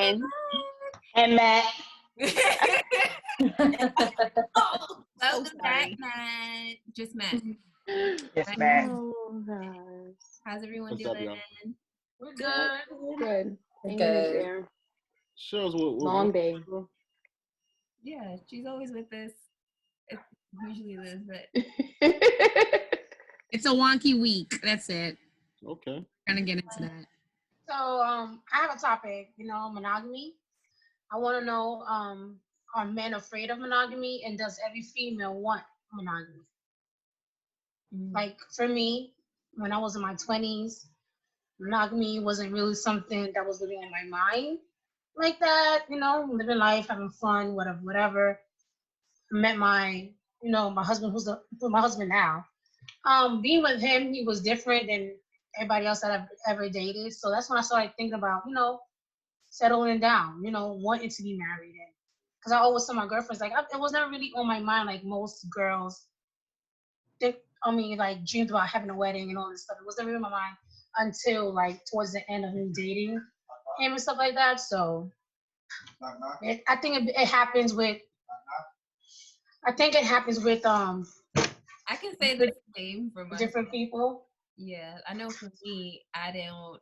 And Matt. Welcome back, Matt. Just Matt. Yes, Matt. Oh, gosh. How's everyone What's up, doing? y'all? We're good. Good. Good. There. Shows Long day. Yeah, she's always with us. It's usually Liz, but It's a wonky week. That's it. Okay. Gonna get into that. So I have a topic, monogamy. I want to know, are men afraid of monogamy, and does every female want monogamy? Like for me, when I was in my 20s, monogamy wasn't really something that was really on my mind like that, living life, having fun, whatever. I met my husband, who's my husband now. Being with him, he was different than everybody else that I've ever dated. So that's when I started thinking about, settling down, wanting to be married. Because I always tell my girlfriends, like, it was never really on my mind, like most girls dreamed about having a wedding and all this stuff. It was never in my mind until, like, towards the end of me dating him and stuff like that. So I think it happens with, I I can say the same for myself. different people. Yeah, I know for me, I don't,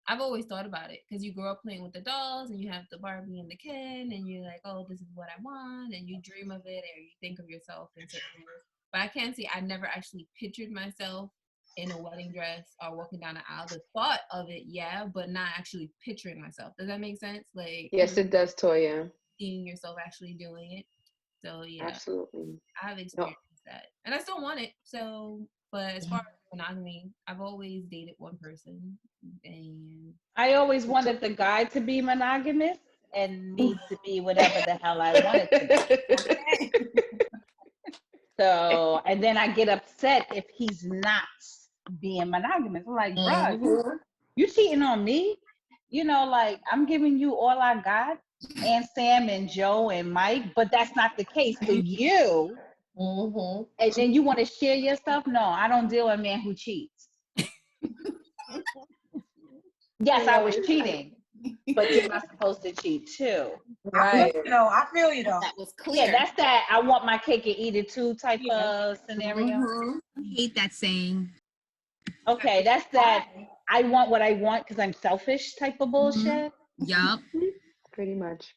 I've always thought about it because you grow up playing with the dolls and you have the Barbie and the Ken and you're like, oh, this is what I want, and you dream of it or you think of yourself in certain ways. But I can't see, I never actually pictured myself in a wedding dress or walking down the aisle. The thought of it, yeah, but not actually picturing myself. Does that make sense? Like, Yes, it does, Toya. seeing yourself actually doing it. So yeah, Absolutely. I've experienced that, and I still want it. So, but as far as monogamy, I've always dated one person, and I always wanted the guy to be monogamous and me to be whatever the hell I wanted to be. So, and then I get upset if he's not being monogamous. I'm like, bro, you cheating on me? Like, I'm giving you all I got, and Sam and Joe and Mike, but that's not the case for you. And then you want to share your stuff? No, I don't deal with a man who cheats. Yes, I was cheating, but you're not supposed to cheat too. Right. I feel you though. That was clear. Yeah, that's that I want my cake and eat it too type of scenario. I hate that saying. Okay, that's that I want what I want because I'm selfish type of bullshit. Yup. Pretty much.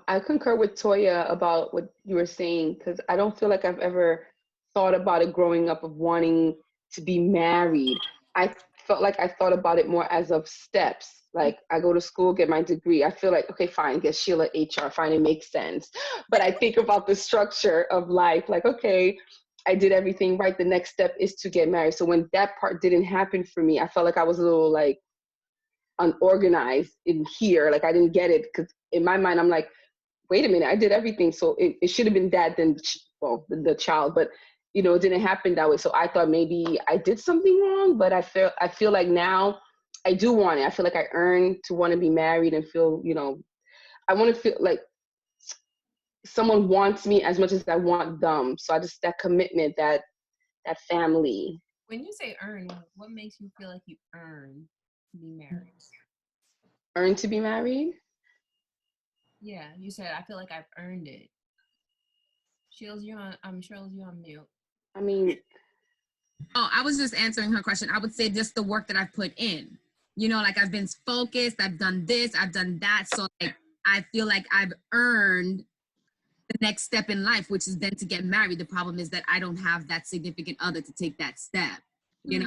I concur with Toya about what you were saying because I don't feel like I've ever thought about it growing up of wanting to be married. I felt like I thought about it more as of steps. Like, I go to school, get my degree. I feel like, okay, fine, get Sheila HR, fine, it makes sense. But I think about the structure of life, like, okay, I did everything right. The next step is to get married. So when that part didn't happen for me, I felt like I was a little like unorganized in here. Like, I didn't get it because in my mind, I'm like, wait a minute, I did everything. So it should have been dad, then, well, the child, but it didn't happen that way. So I thought maybe I did something wrong, but I feel like now I do want it. I feel like I earned to want to be married and feel, I want to feel like someone wants me as much as I want them. So that commitment, that family. when you say earn, what makes you feel like you earn to be married? Earn to be married? Yeah, you said I feel like I've earned it. Shills, you're on mute. I mean, Oh, I was just answering her question. I would say just the work that I've put in. Like, I've been focused, I've done this, I've done that. So, like, I feel like I've earned the next step in life, which is then to get married. The problem is that I don't have that significant other to take that step, yeah.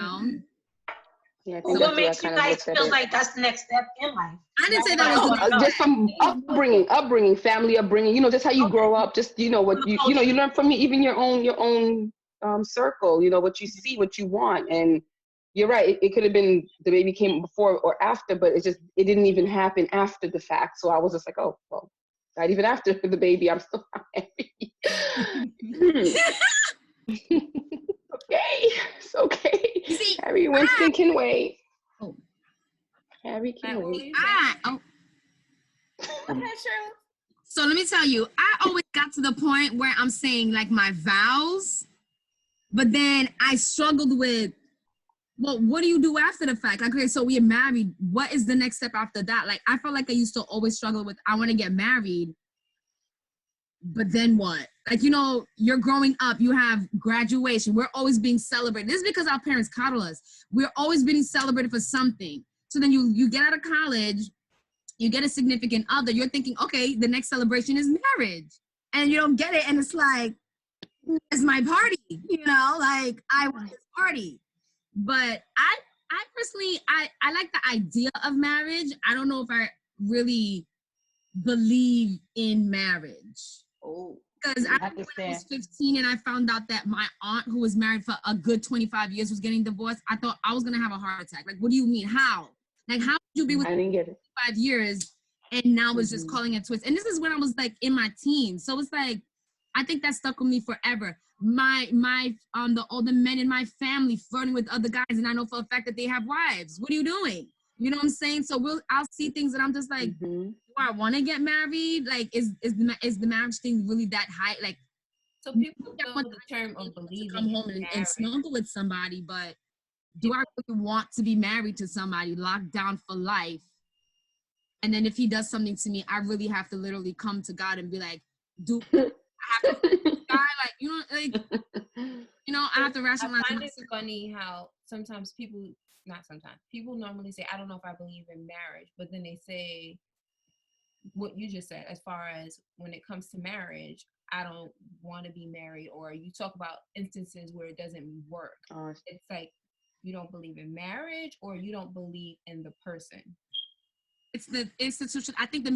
I think What that's makes you what I guys feel like that's the next step in life? I didn't say that was the just some upbringing, family upbringing. Just how you grow up. Just what you learn from even your own circle. What you see, what you want, and you're right. It could have been the baby came before or after, but it didn't even happen after the fact. So I was just like, oh well, not even after the baby, I'm still happy. Okay, it's okay. See, Harry Winston can wait. Oh. Harry can wait. So let me tell you, I always got to the point where I'm saying like my vows, but then I struggled with well, what do you do after the fact? Like, okay, so we are married. What is the next step after that? Like, I felt like I used to always struggle with, I want to get married, but then what? Like, you know, you're growing up, you have graduation. We're always being celebrated. This is because our parents coddle us. We're always being celebrated for something. So then you get out of college, you get a significant other. You're thinking, okay, the next celebration is marriage, and you don't get it, and it's like, it's my party. You know, like I want this party. But I personally, I like the idea of marriage. I don't know if I really believe in marriage. Oh, Because I I remember when I was understand. 15 and I found out that my aunt, who was married for a good 25 years, was getting divorced. I thought I was gonna have a heart attack. Like, what do you mean? How? Like, how would you be with I didn't get it. 5 years and now it's just calling it twist? And this is when I was like in my teens. So it's like, I think that stuck with me forever. My the older men in my family flirting with other guys, and I know for a fact that they have wives. What are you doing? You know what I'm saying? So I'll see things that I'm just like, do I want to get married? Like, is the marriage thing really that high? Like, So people I know want the term of to believing come in home and marriage. snuggle with somebody, but do I really want to be married to somebody locked down for life? And then if he does something to me, I really have to literally come to God and be like, I have to die, like, I have to I rationalize find it myself. funny how sometimes people, not sometimes, people normally say, I don't know if I believe in marriage, but then they say what you just said, as far as when it comes to marriage, I don't want to be married, or you talk about instances where it doesn't work. It's like you don't believe in marriage or you don't believe in the person. It's the institution. I think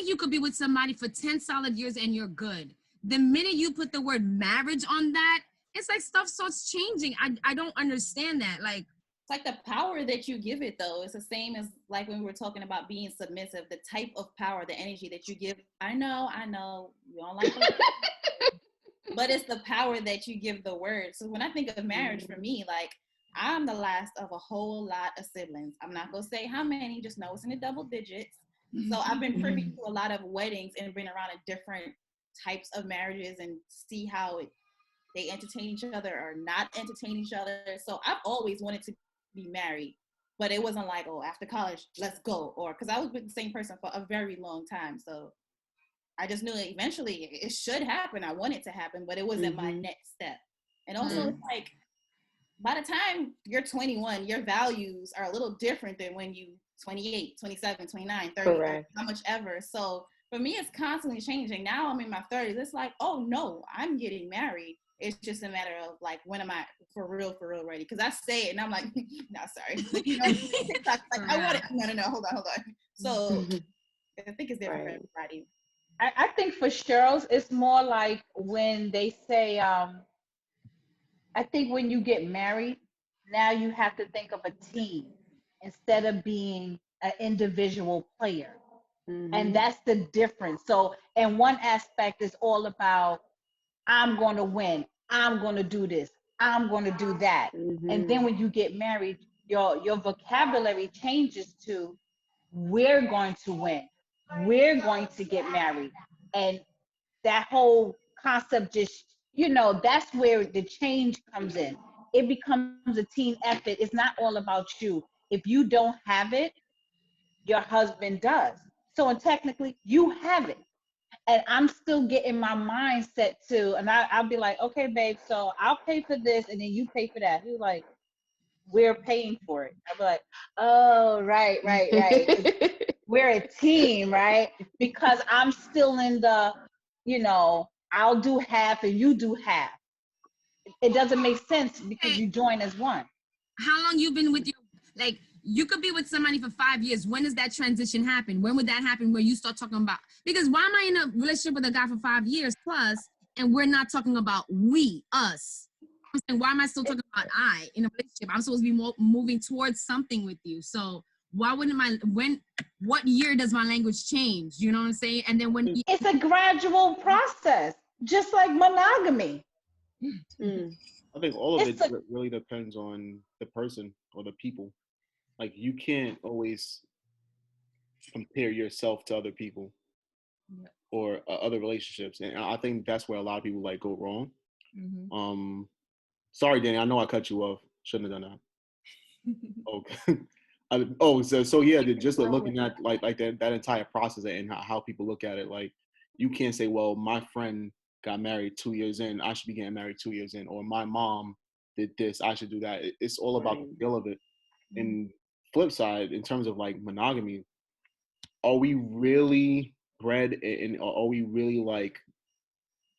you could be with somebody for 10 solid years and you're good. The minute you put the word marriage on that, it's like stuff starts changing. I don't understand that. Like, it's like the power that you give it, though. It's the same as like when we were talking about being submissive, the type of power, the energy that you give. I know, you don't like it, but it's the power that you give the word. So when I think of marriage, for me, like, I'm the last of a whole lot of siblings. I'm not gonna say how many, just know it's in the double digits. So I've been privy to a lot of weddings and been around different types of marriages and see how they entertain each other or not entertain each other. So I've always wanted to be married, but it wasn't like, oh, after college, let's go, or because I was with the same person for a very long time. So I just knew that eventually it should happen. I want it to happen, but it wasn't my next step. And also, it's like, by the time you're 21, your values are a little different than when you 28, 27, 29, 30, Correct. how much ever. So for me, it's constantly changing. Now I'm in my 30s. It's like, oh no, I'm getting married. It's just a matter of like, when am I for real ready? Because I say it and I'm like, no, sorry. Like, TikTok, like, I want it. No, hold on. So I think it's different for everybody. I think for Cheryl's, it's more like when they say, I think when you get married, now you have to think of a team instead of being an individual player. And that's the difference. So, in one aspect, it's all about, I'm going to win, I'm going to do this, I'm going to do that. And then when you get married, your vocabulary changes to, we're going to win, we're going to get married. And that whole concept just, that's where the change comes in. It becomes a team effort. It's not all about you. If you don't have it, your husband does. So, and technically, you have it. And I'm still getting my mindset to, and I'll be like, okay, babe, so I'll pay for this and then you pay for that. He's like, we're paying for it. I'll be like, oh, right. We're a team, right? Because I'm still in the, I'll do half and you do half. It doesn't make sense because you join as one. How long you been with like, you could be with somebody for 5 years. When does that transition happen? When would that happen where you start talking about, because why am I in a relationship with a guy for 5 years plus and we're not talking about us? I'm saying, why am I still talking about I in a relationship? I'm supposed to be moving towards something with you. So why wouldn't what year does my language change? You know what I'm saying? And then when it's a gradual process, just like monogamy. I think all of it really depends on the person or the people. Like, you can't always compare yourself to other people or other relationships, and I think that's where a lot of people like go wrong. Sorry, Danny, I know I cut you off. Shouldn't have done that. Okay. So yeah, just looking at like that entire process and how people look at it, like you can't say, well, my friend got married 2 years in, I should be getting married 2 years in, or my mom did this, I should do that. It's all about the feel of it. And flip side, in terms of like monogamy, are we really bred and are we really like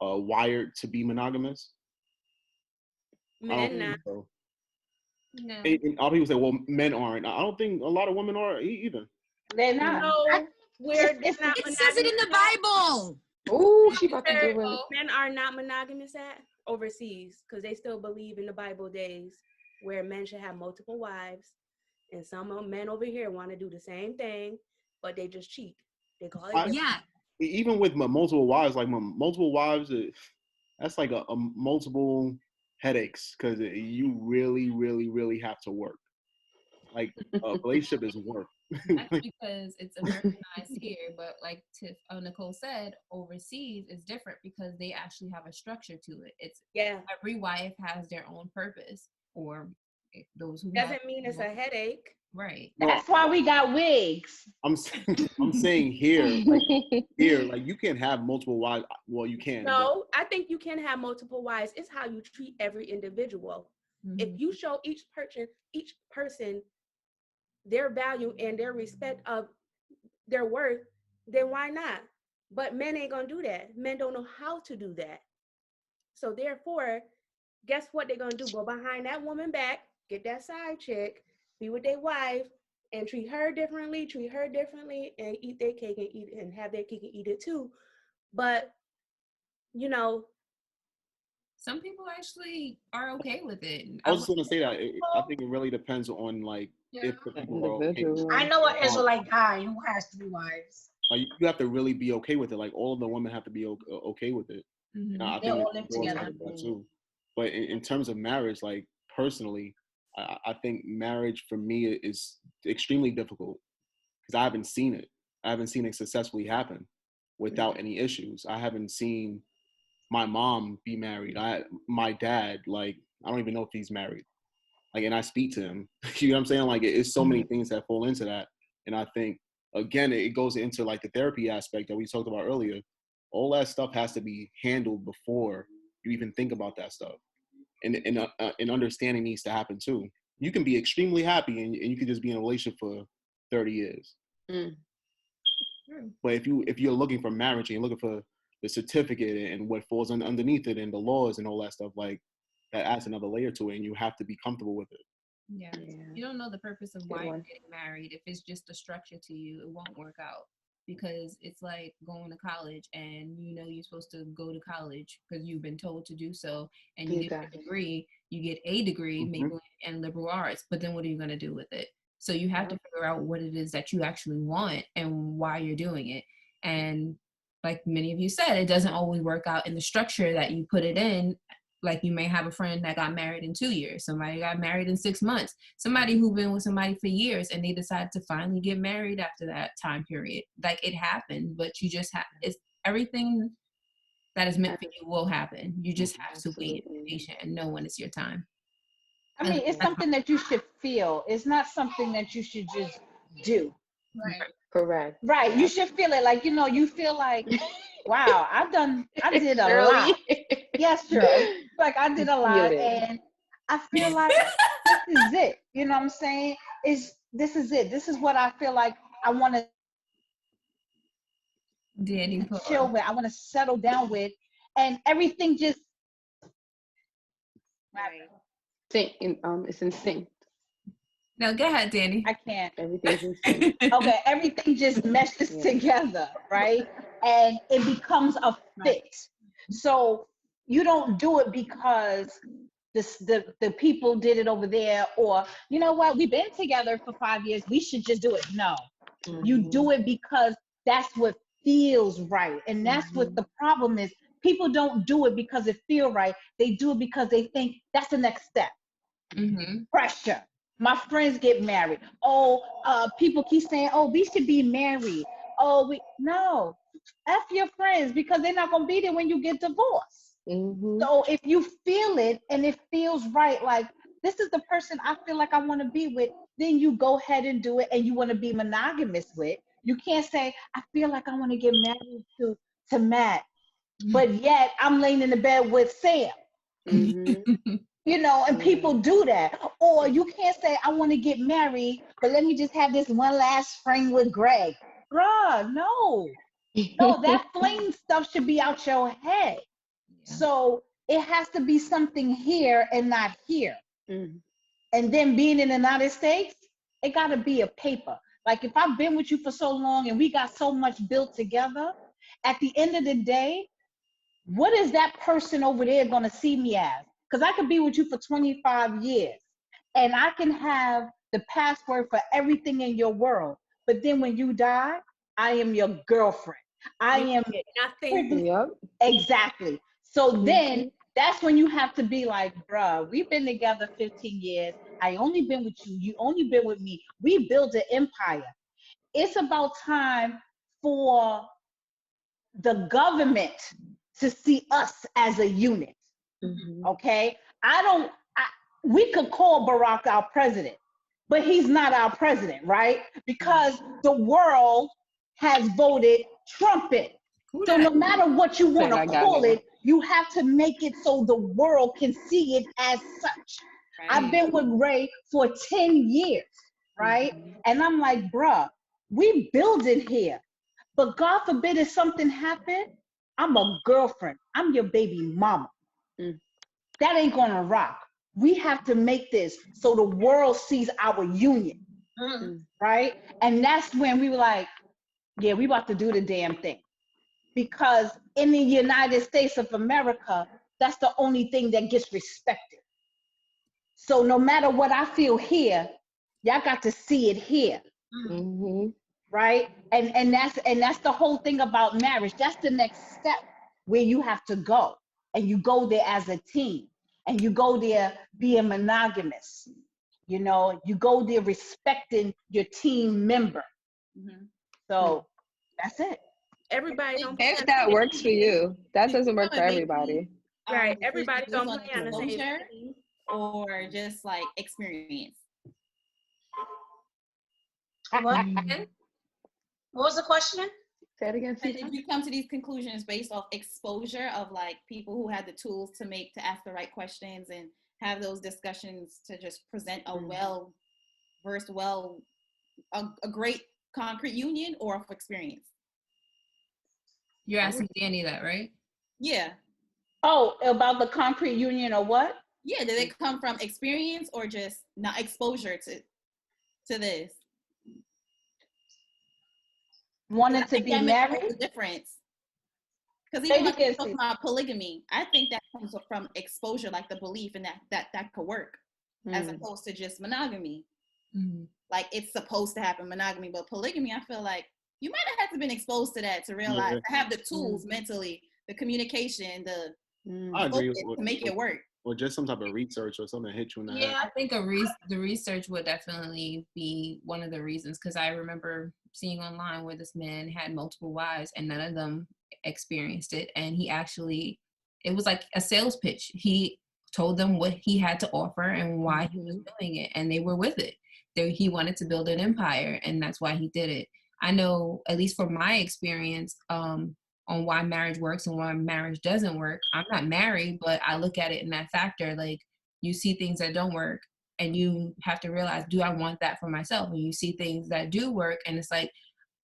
wired to be monogamous? Men not. So. No. And all people say, well, men aren't. I don't think a lot of women are either. They're not. No, we're not It says it in the Bible. Oh, she about to where give it. men are not monogamous at overseas because they still believe in the Bible days where men should have multiple wives, and some men over here want to do the same thing, but they just cheat. They call it. Yeah. Even with multiple wives, like multiple wives, that's like a multiple headaches because you really, really, really have to work. Like a relationship is work. That's because it's Americanized here, but like Nicole said, overseas is different because they actually have a structure to it. It's every wife has their own purpose, or those who doesn't mean it's a headache. Right. That's why we got wigs. I'm saying here, like you can't have multiple wives. Well, you can. No, I think you can have multiple wives. It's how you treat every individual. Mm-hmm. If you show each person their value and their respect of their worth, then why not? But men ain't gonna do that. Men don't know how to do that. So therefore, guess what they're gonna do? Go behind that woman back, get that side chick, be with their wife, and treat her differently, and eat their cake and have their cake and eat it too. But you know, some people actually are okay with it. I was just gonna say that I think it really depends on like if the people are okay. I know an Israelite guy who has 3 wives. You have to really be okay with it. Like all of the women have to be okay with it. Mm-hmm. I they think all live together too. But in terms of marriage, like personally, I think marriage for me is extremely difficult because I haven't seen it. I haven't seen it successfully happen without any issues. I haven't seen my mom be married. My dad, like, I don't even know if he's married. Like, and I speak to him. You know what I'm saying? Like, it's so many things that fall into that. And I think, again, it goes into like the therapy aspect that we talked about earlier. All that stuff has to be handled before you even think about that stuff. And understanding needs to happen too. You can be extremely happy and you can just be in a relationship for 30 years. Mm. But if you're looking for marriage and you're looking for the certificate and what falls underneath it and the laws and all that stuff, like that adds another layer to it and you have to be comfortable with it. Yeah. You don't know the purpose of why you're getting married. If it's just a structure to you, it won't work out. Because it's like going to college and you know you're supposed to go to college because you've been told to do so, and you get a degree, maybe in liberal arts, but then what are you going to do with it? So you have to figure out what it is that you actually want and why you're doing it. And like many of you said, it doesn't always work out in the structure that you put it in. Like you may have a friend that got married in 2 years. Somebody got married in 6 months. Somebody who's been with somebody for years and they decide to finally get married after that time period. Like it happened, but you just have, it's everything that is meant for you will happen. You just have to wait and be patient and know when it's your time. I mean, it's something that you should feel. It's not something that you should just do. Right. Correct. Right. You should feel it. Like, you know, you feel like, wow, I did a lot. Yes, sure. Like I did a lot and I feel like this is it. You know what I'm saying? This is it. This is what I feel like I want to chill with. I want to settle down with, and everything just it's in sync. No, go ahead, Danny. I can't. Everything's in sync. Okay, everything just meshes together, right? And it becomes a fit. So you don't do it because the people did it over there, or you know what, we've been together for 5 years, we should just do it. No, you do it because that's what feels right, and that's what the problem is. People don't do it because it feels right. They do it because they think that's the next step. Pressure. My friends get married. People keep saying, we should be married. No, F your friends, because they're not gonna be there when you get divorced. So if you feel it and it feels right, like this is the person I feel like I want to be with, then you go ahead and do it, and you want to be monogamous with. You can't say, I feel like I want to get married to Matt, but yet I'm laying in the bed with Sam. Mm-hmm. You know, and people do that. Or you can't say, I want to get married, but let me just have this one last fling with Greg. Bruh, no. No, that flame stuff should be out your head. Yeah. So it has to be something here and not here. Mm-hmm. And then being in the United States, it got to be a paper. Like if I've been with you for so long and we got so much built together, at the end of the day, what is that person over there going to see me as? Because I could be with you for 25 years and I can have the password for everything in your world. But then when you die, I am your girlfriend. I am nothing. Yep. Exactly. So then that's when you have to be like, bruh, we've been together 15 years. I only been with you. You only been with me. We built an empire. It's about time for the government to see us as a unit. Mm-hmm. Okay? We could call Barack our president, but he's not our president, right? Because the world has voted Trump in. So no matter what you want to call it, you have to make it so the world can see it as such. Right. I've been with Ray for 10 years, right? And I'm like, bruh, we building here. But God forbid if something happened, I'm a girlfriend. I'm your baby mama. That ain't gonna rock. We have to make this so the world sees our union, right? And that's when we were like, yeah, we about to do the damn thing. Because in the United States of America, that's the only thing that gets respected. So no matter what I feel here, y'all got to see it here. Mm-hmm. Right? And that's the whole thing about marriage. That's the next step where you have to go. And you go there as a team. And you go there being monogamous. You know, you go there respecting your team member. So that's it. Everybody don't If that works for you, that doesn't work for everybody. Right. Everybody don't play on the same exposure team. or just like experience. What was the question? Say it again. Did you come to these conclusions based off exposure of like people who had the tools to ask the right questions and have those discussions to just present a a great concrete union, or of experience? You're asking Danny that, right? Yeah. Oh, about the concrete union or what? Yeah, did it come from experience or just not exposure to this? Wanted to be married? The difference. Because even like talking about polygamy, I think that comes from exposure, like the belief in that could work, as opposed to just monogamy. Like it's supposed to happen, monogamy, but polygamy, I feel like you might have had to been exposed to that to realize, to have the tools mentally, the communication, I agree to make it work. Or just some type of research or something that hit you in the head. I think the research would definitely be one of the reasons, because I remember seeing online where this man had multiple wives and none of them experienced it, and it was like a sales pitch. He told them what he had to offer and why he was doing it, and they were with it. He wanted to build an empire, and that's why he did it. I know, at least from my experience, on why marriage works and why marriage doesn't work. I'm not married, but I look at it in that factor. Like, you see things that don't work and you have to realize, do I want that for myself? And you see things that do work and it's like,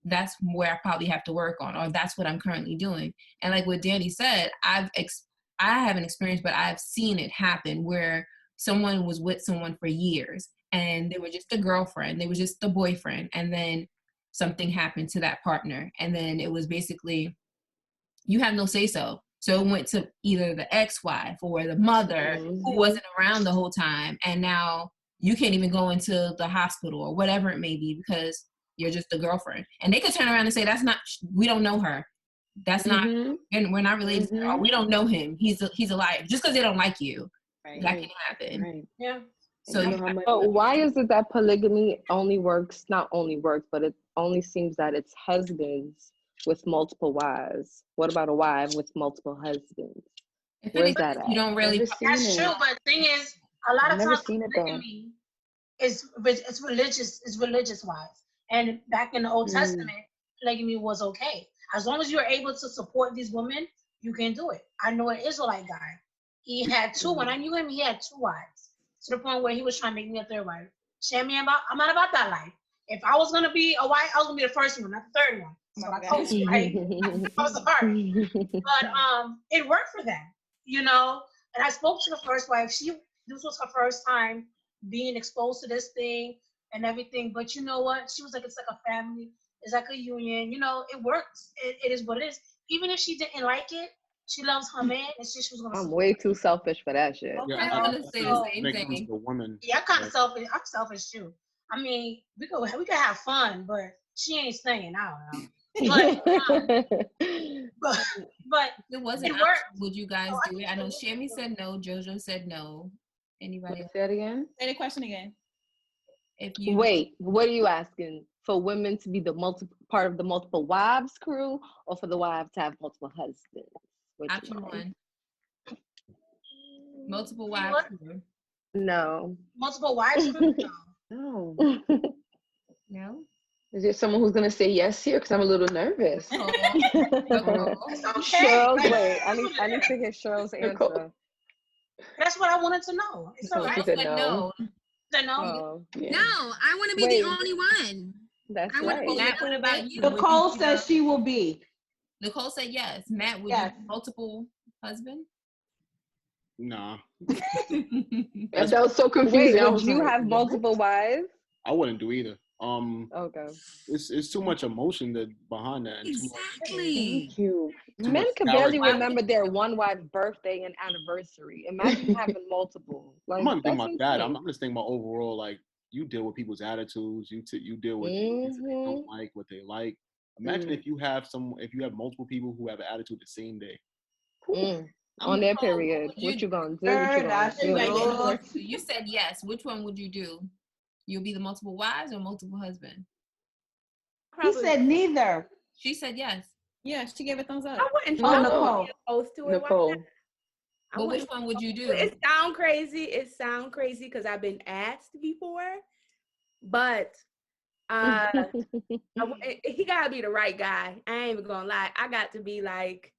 that's where I probably have to work on, or that's what I'm currently doing. And like what Danny said, I haven't experienced, but I've seen it happen where someone was with someone for years and they were just a girlfriend, they were just a boyfriend, and then something happened to that partner. And then it was basically, you have no say so. So it went to either the ex-wife or the mother who wasn't around the whole time. And now you can't even go into the hospital or whatever it may be because you're just a girlfriend. And they could turn around and say, we don't know her. That's not, and we're not related to her. Or we don't know him. He's a liar. Just because they don't like you, that can happen. Right. Yeah. So why is it that polygamy not only works, but it only seems that it's husbands with multiple wives? What about a wife with multiple husbands? Where's that at? You don't really. That's true, but the thing is, A lot I've of never times seen it though. polygamy is religious wise. And back in the Old Testament, polygamy was okay. As long as you're able to support these women, you can do it. I know an Israelite guy. He had two. When I knew him, he had two wives. To the point where he was trying to make me a third wife. I'm not about that life. If I was gonna be a wife, I was gonna be the first one, not the third one. That's what I told you, right? I was sorry. But it worked for them, you know. And I spoke to the first wife. This was her first time being exposed to this thing and everything. But you know what? She was like, it's like a family. It's like a union. You know, it works. It is what it is. Even if she didn't like it, she loves her man, and she was gonna. I'm way too selfish for that shit. Okay, I was gonna say the same When it comes thing. to women, Yeah, I'm kind of selfish. I'm selfish too. I mean, we could have fun, but she ain't staying. I don't know. But It wasn't. it worked. Would you guys do it? I know Shammy said no. JoJo said no. Anybody else? Say it again. Say the question again. If you Wait, what are you asking? For women to be the part of the multiple wives crew, or for the wives to have multiple husbands? option one, multiple wives. No. Multiple wives? No. No. Is there someone who's gonna say yes here? Because I'm a little nervous. It's okay. Cheryl, wait. I need to hear Cheryl's answer. That's what I wanted to know. It's all right. She said no. No. Yeah. No, I want to be the only one. That's right. Matt, what about you? Nicole says she will be. Nicole said yes. Matt, would you multiple husband? Nah. That was so confusing. Wait, would you have multiple wives? I wouldn't do either. Okay. It's too much emotion behind that. Exactly. Thank you. Men can barely remember their one wife's birthday and anniversary. Imagine having multiple. Like, I'm not thinking about that. I'm just thinking about overall, like, you deal with people's attitudes. You deal with things that they don't like, what they like. Imagine if you have multiple people who have an attitude the same day. On their period. What you gonna do? You said yes. Which one would you do? You'll be the multiple wives or multiple husband? He said neither. She said yes. Yeah, she gave a thumbs up. I wouldn't Nicole. opposed to it. Nicole. But which one would you do? It sound crazy because I've been asked before, but he gotta be the right guy. I ain't even gonna lie. I got to be like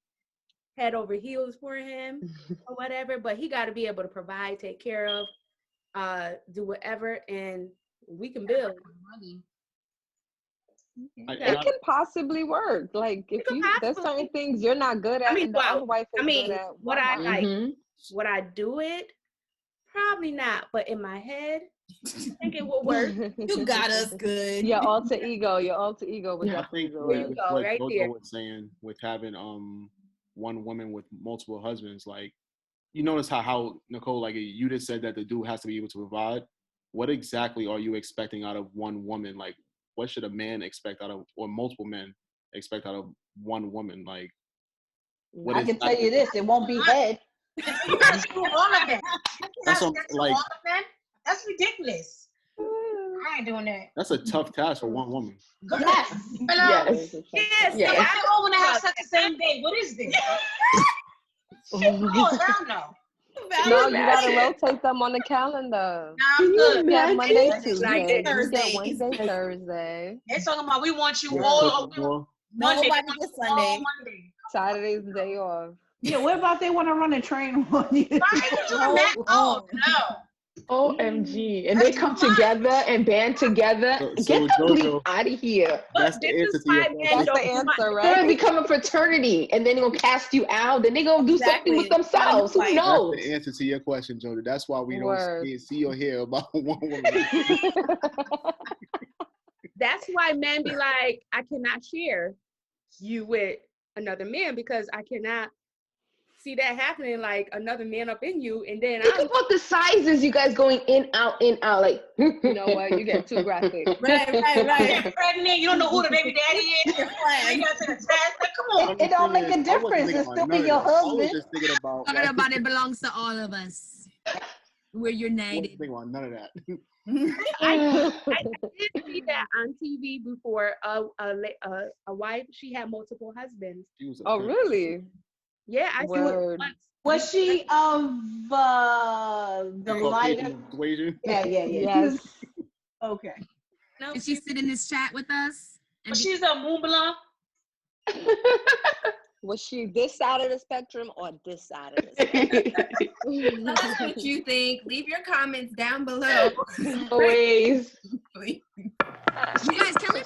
head over heels for him or whatever, but he got to be able to provide, take care of, do whatever, and we can build. It can possibly work. Like if there's certain things you're not good at, and the other wife is good at. What I like, would I do it? Probably not. But in my head, I think it will work. You got us good. Your alter ego. Would I think what Jojo was saying with having one woman with multiple husbands, like, you notice how Nicole, like, you just said that the dude has to be able to provide. What exactly are you expecting out of one woman? Like, what should a man expect out of, or multiple men expect out of one woman? Like, I can tell you this: it won't be head. You guys do all of that. That's ridiculous. I ain't doing that. That's a tough task for one woman. Yes. Yes. I don't want to have sex the same day. What is this? Oh, hell no. No, you gotta rotate them on the calendar. Nah, I'm good. Yeah, Monday, Tuesday, like Thursday, Wednesday, Thursday. They're talking about we want you all Monday, Sunday. Saturday's the day off. Yeah, what about they want to run a train on you? Oh no. OMG. And they come together and band together. Get the bleep out of here. That's the answer to your question. That's the answer, right? They're going to become a fraternity and then they're going to cast you out. Then they're going to do something with themselves. Who knows? That's the answer to your question, Jody. That's why we don't see or hear about one woman. That's why men be like, I cannot share you with another man because I cannot see that happening, like another man up in you, and then think about the sizes. You guys going in, out, like, you know what? You get too graphic. Right. You're pregnant. You don't know who the baby daddy is. You got to the test. Like, come on. It don't make a difference. It's still be your husband. Talking about it belongs to all of us. We're united. I wasn't thinking about none of that. I did see that on TV before. A wife, she had multiple husbands. Oh, really? Yeah, I see it once. Was she of the Caucasian persuasion. Yeah. Yes. Okay. No, Did she sit in this chat with us? But she's a Mont Blanc. Was she this side of the spectrum or this side of the spectrum? Tell us what you think. Leave your comments down below. Always. Please. You guys, can we